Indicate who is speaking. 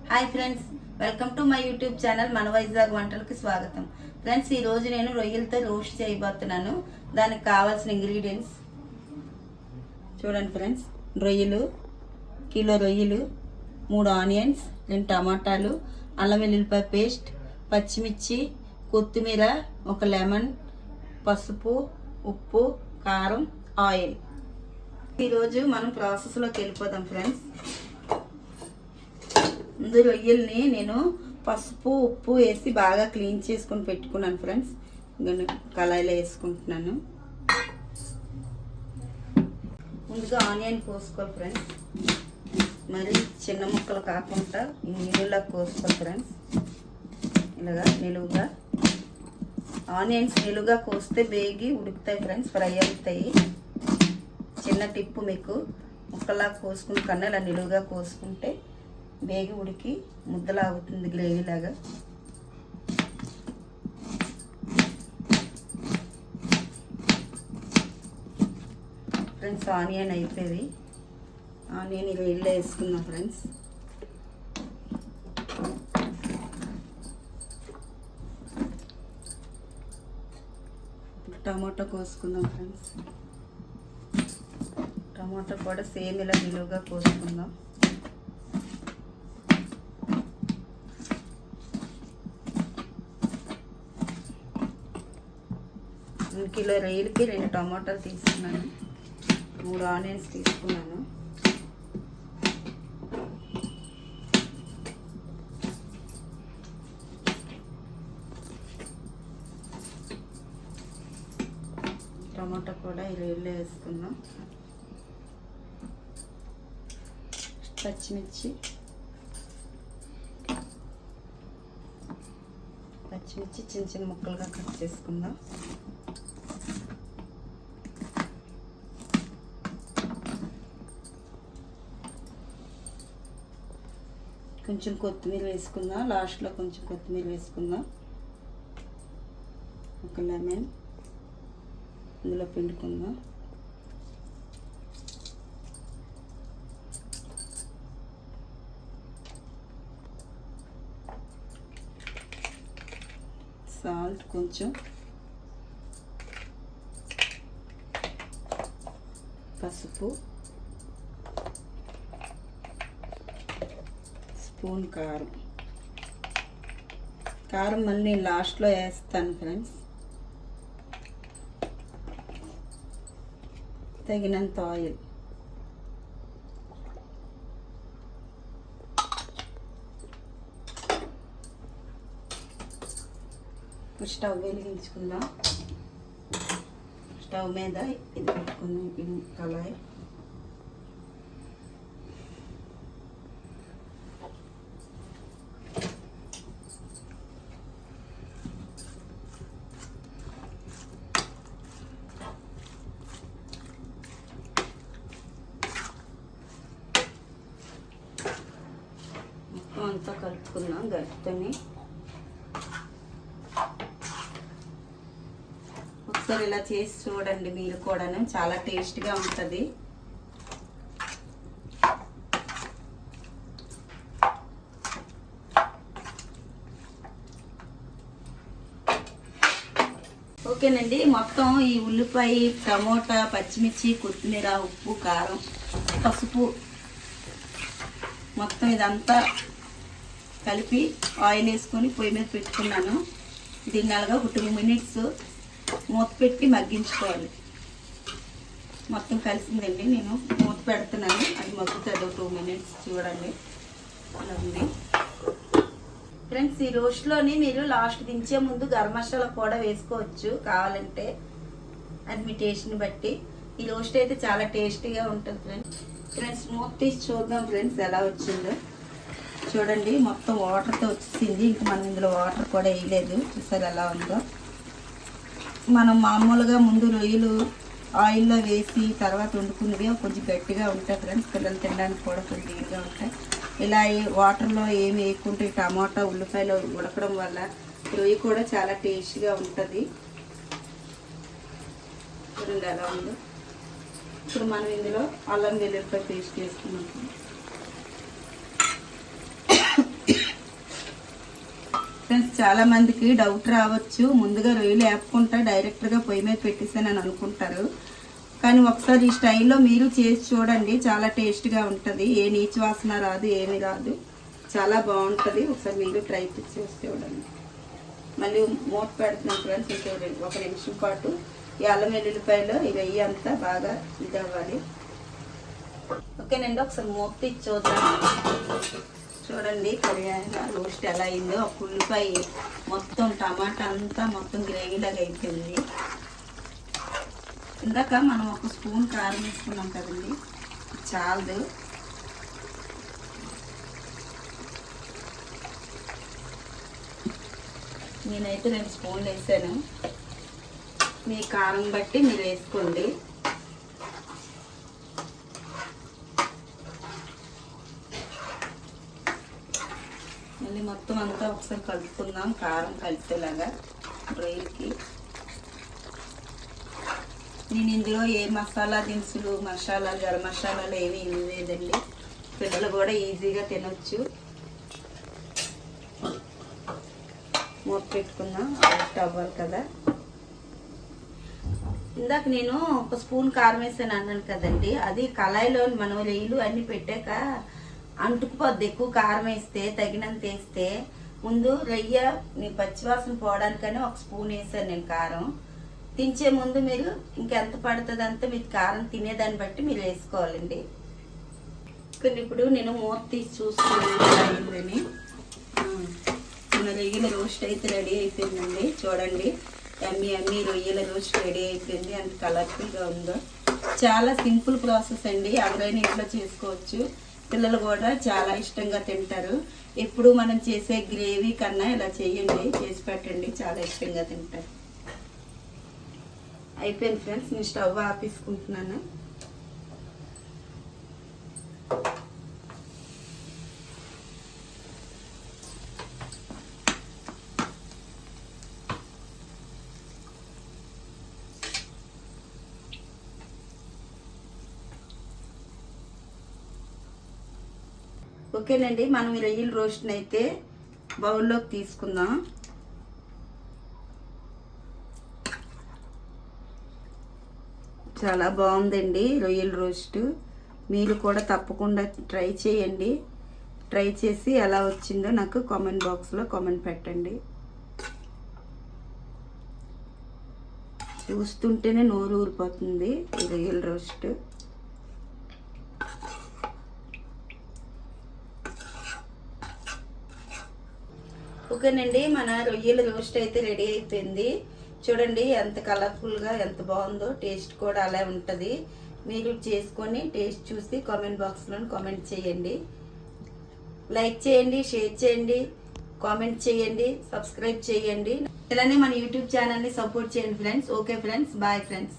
Speaker 1: Hi friends, welcome to my YouTube channel మన వైజాగ్ వంటలకి స్వాగతం. Friends, ఈరోజు నేను రొయ్యలతో రోస్ట్ చేయబోతున్నాను. దానికి కావాల్సిన ఇంగ్రీడియంట్స్ చూడండి ఫ్రెండ్స్. రొయ్యలు, కిలో రొయ్యలు, 3 ఆనియన్స్, 2 టమాటాలు, అల్లం వెల్లుల్లిపాయ పేస్ట్, పచ్చిమిర్చి, కొత్తిమీర, 1 లెమన్, పసుపు, ఉప్పు, కారం, ఆయిల్. ఈరోజు మనం ప్రాసెస్లోకి వెళ్ళిపోదాం ఫ్రెండ్స్. ముందు రొయ్యల్ని నేను పసుపు ఉప్పు వేసి బాగా క్లీన్ చేసుకొని పెట్టుకున్నాను ఫ్రెండ్స్. కళాయిలో వేసుకుంటున్నాను. ముందుగా ఆనియన్ కోసుకోవాలి ఫ్రెండ్స్. మరి చిన్న ముక్కలు కాకుండా ఈ నీళ్ళలో కోసుకోవాలి ఫ్రెండ్స్. ఇలాగా నిలువుగా ఆనియన్స్ నిలువుగా కోస్తే బేగి ఉడుకుతాయి ఫ్రెండ్స్, ఫ్రై అవుతాయి. చిన్న టిప్పు మీకు, ముక్కలా కోసుకుని కన్నా ఇలా నిలువుగా కోసుకుంటే బేగి ఉడికి ముద్దలా అవుతుంది, గ్రేవీ లాగా. ఫ్రెండ్స్, ఆనియన్ అయిపోయి ఆనియన్ ఇలా ఇల్లు వేసుకుందాం ఫ్రెండ్స్. టమాటా కోసుకుందాం ఫ్రెండ్స్. టమాటా కూడా సేమ్ ఇలా నిలువుగా కోసుకుందాం. కిలో రొయ్యలకి 2 టమాటాలు తీసుకున్నాను, 3 ఆనియన్స్ తీసుకున్నాను. టమాటా కూడా ఈ రొయ్యలో వేసుకున్నాం. పచ్చిమిర్చి చిన్న చిన్న ముక్కలుగా కట్ చేసుకుందాం. కొంచెం కొత్తిమీర వేసుకుందాం. లాస్ట్లో కొంచెం కొత్తిమీర వేసుకుందాం. 1 లెమన్ ఇందులో పిండుకుందాం. సాల్ట్ కొంచెం, పసుపు, స్పూన్ కారం. కారం మళ్ళీ నేను లాస్ట్లో వేస్తాను ఫ్రెండ్స్. తగినంత ఆయిల్. స్టవ్ వెలిగించుకుందాం. స్టవ్ మీద ఇది పెట్టుకుందాం, కళాయి. మొత్తం అంతా కలుపుకుందాం గరిటెతోని. ఒకసారి ఇలా చేసి చూడండి మీరు కూడాను, చాలా టేస్ట్గా ఉంటుంది. ఓకేనండి. మొత్తం ఈ ఉల్లిపాయ, టమోటా, పచ్చిమిర్చి, కొత్తిమీర, ఉప్పు, కారం, పసుపు మొత్తం ఇదంతా కలిపి ఆయిల్ వేసుకొని పొయ్యి మీద పెట్టుకున్నాను. దీన్ని అలాగా ఒక 2 మినిట్స్ మూత పెట్టి మగ్గించుకోవాలి. మొత్తం కలిసిందండి. నేను మూత పెడుతున్నాను, అది మగ్గుతుంది 2 మినిట్స్. చూడండి అలా ఉంది ఫ్రెండ్స్. ఈ రోస్ట్లోని మీరు లాస్ట్ దించే ముందు గరం మసాలా కూడా వేసుకోవచ్చు కావాలంటే, అది మీ టేస్ట్ని బట్టి. ఈ రోస్ట్ అయితే చాలా టేస్టీగా ఉంటుంది ఫ్రెండ్స్. మూత తీసి చూద్దాం ఫ్రెండ్స్ ఎలా వచ్చిందో. చూడండి, మొత్తం వాటర్తో వచ్చేసింది. ఇంక మనం ఇందులో వాటర్ కూడా వేయలేదు. చూసారు ఎలా ఉందో. మనం మామూలుగా ముందు రొయ్యలు ఆయిల్లో వేసి తర్వాత వండుకున్నవి కొంచెం గట్టిగా ఉంటాయి ఫ్రెండ్స్. పిల్లలు తినడానికి కూడా కొంచెం ఇదిగా ఉంటాయి. ఇలా వాటర్లో ఏమి వేయకుంటే టమాటా, ఉల్లిపాయలు ఉడకడం వల్ల రొయ్య కూడా చాలా టేస్ట్గా ఉంటుంది. చూడండి ఎలా ఉందో. ఇప్పుడు మనం ఇందులో అల్లం వెల్లుల్లిపాయ పేస్ట్ వేసుకున్నాం. ఫ్రెండ్స్ చాలా మందికి డౌట్ రావచ్చు, ముందుగా రొయ్యలు వేపుకుంటా డైరెక్ట్గా పొయ్యి మీద పెట్టేసానని అనుకుంటారు. కానీ ఒకసారి ఈ స్టైల్లో మీరు చేసి చూడండి, చాలా టేస్ట్గా ఉంటుంది. ఏ నీచు వాసన రాదు, ఏమీ రాదు, చాలా బాగుంటుంది. ఒకసారి మీరు ట్రై చేసి చూడండి. మళ్ళీ మూత పెడుతున్నాం ఫ్రెండ్స్, ఇంకో 1 నిమిషం పాటు ఈ అల్లం వెల్లుల్లిపాయలు ఇవి అంతా బాగా ఇది అవ్వాలి. ఓకేనండి, ఒకసారి మూత తీసి చూద్దాం. చూడండి కొరియాగా రోస్ట్ ఎలా అయిందో. ఒక ఉల్లిపాయ మొత్తం టమాటా అంతా మొత్తం గ్రేవీలాగా అయిపోయింది. ఇందాక మనం 1 స్పూన్ కారం వేసుకున్నాం కదండి, చాలదు. నేనైతే 2 స్పూన్లు వేసాను, మీ కారం బట్టి మీరు వేసుకోండి. మళ్ళీ మొత్తం అంతా ఒకసారి కలుపుకుందాం, కారం కలిసేలాగా రొయ్యలకి. నేను ఇందులో ఏ మసాలా దినుసులు, గరం మసాలాలు ఏమీ లేదండి. పిల్లలు కూడా ఈజీగా తినొచ్చు. మూత పెట్టుకుందాం, అవుట్ అవ్వాలి కదా. ఇందాక నేను 1 స్పూన్ కారం వేసాను అన్నాను కదండి, అది కళాయిలో మనం రొయ్యలు అన్నీ పెట్టాక అంటుకుపోద్ది. ఎక్కువ కారం వేస్తే తగినంత వేస్తే. ముందు రొయ్య పచ్చివాసన పోవడానికని 1 స్పూన్ వేసాను నేను కారం. తించే ముందు మీరు ఇంకెంత పడుతుంది అంతా మీకు కారం తినేదాన్ని బట్టి మీరు వేసుకోవాలండి. కానీ ఇప్పుడు నేను మూత తీసి చూసుకున్నాను. మన రొయ్యల రోస్ట్ అయితే రెడీ అయిపోయిందండి. చూడండి, ఎమ్మి రొయ్యల రోస్ట్ రెడీ అయిపోయింది. అంత కలర్ఫుల్గా ఉందో. చాలా సింపుల్ ప్రాసెస్ అండి, ఎవరైనా ఇంట్లో చేసుకోవచ్చు. పిల్లలు కూడా చాలా ఇష్టంగా తింటారు. ఎప్పుడు మనం చేసే గ్రేవీ కన్నా ఇలా చేయండి, చేసి పెట్టండి, చాలా ఇష్టంగా తింటారు. అయిపోయింది ఫ్రెండ్స్, నేను స్టవ్ ఆపేసుకుంటున్నాను. ఓకేనండి, మనం ఈ రొయ్యల రోస్ట్ని అయితే బౌల్లోకి తీసుకుందాం. చాలా బాగుందండి రొయ్యల రోస్ట్. మీరు కూడా తప్పకుండా ట్రై చేయండి. ట్రై చేసి ఎలా వచ్చిందో నాకు కామెంట్ బాక్స్లో కామెంట్ పెట్టండి. చూస్తుంటేనే నోరు ఊరిపోతుంది ఈ రొయ్యల రోస్ట్. ఓకేనండి, మన రొయ్యల రోస్ట్ అయితే రెడీ అయిపోయింది. చూడండి ఎంత కలర్ఫుల్గా ఎంత బాగుందో. టేస్ట్ కూడా అలా ఉంటుంది. మీరు చేసుకొని టేస్ట్ చూసి కామెంట్ బాక్స్లో కామెంట్ చేయండి. లైక్ చేయండి, షేర్ చేయండి, కామెంట్ చేయండి, సబ్స్క్రైబ్ చేయండి. ఇలానే మన యూట్యూబ్ ఛానల్ని సపోర్ట్ చేయండి friends. Okay friends, bye friends.